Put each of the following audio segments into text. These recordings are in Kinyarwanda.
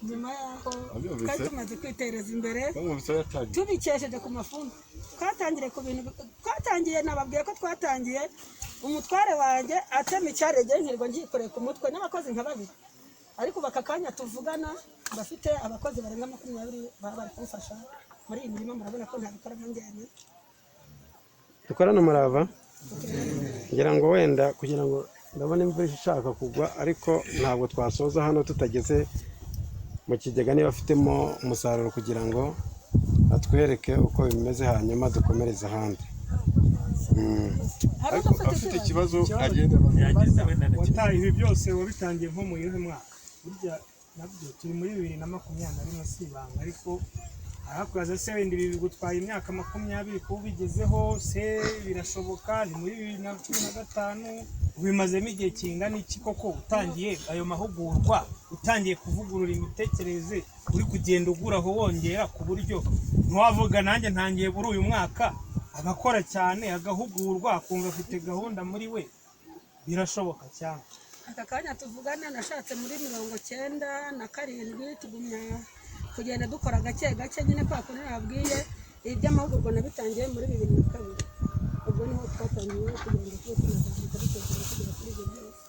nyuma yaho kandi tumaze kwitereza imbere tubikesheje ku mafumbire twatangiye nababwiye ko twatangiye umutware wanjye atema icyarege nkirwa ngikoreye ku mutwe n'abakozi nka babiri ariko baka kanya tuvugana bafite abakozi barenga 20 baba bari kumfasha muri iyi mirimo murabona ko ntabikora nk'angene dukorana umurava ngira ngo wenda kugira ngo ndabona imvura ishaka kugwa ariko ntabwo twasoza hano tutageze mu kigega niba afitemo umusaruro kugira ngo atwereke uko bimeze hanyuma dukomereza ahandi. Ariko afite ikibazo agenda wataye ibi byose wabitangiye nko mu yihe mwaka burya nabyo turi muri 2021 sibanga ariko arakuza se wenda ibi bigutwaye imyaka 20 kubigezeho se birashoboka ni muri 2015 ubimazemo igihe kingana iki koko utangiye ayo mahugurwa utangiye kuvugurura imitekerereze uri kugenda uguraho wongera ku buryo ntiwavuga nanjye ntangiye buri uyu mwaka agakora cyane agahugurwa akumva afite gahunda muri we birashoboka cyane. Aka kanya tuvugana nashatse muri 97 tugumya kugenda dukora gake gake nyine kwa kuri nabwiye iby'amahugurwa nabitangiye muri 2002 ubwo niho twatangiye kugenda kugera kuri ibyo byose.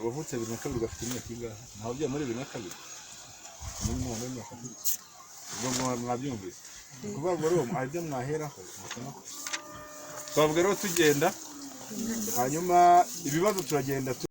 Wavutse 2002 gafite imyaka ingahe? Naho bya muri 2002 ubwo mwabyumvise kuvuga ngo rero ibyo mwaheraho twavuga rero tugenda hanyuma ibibazo turagenda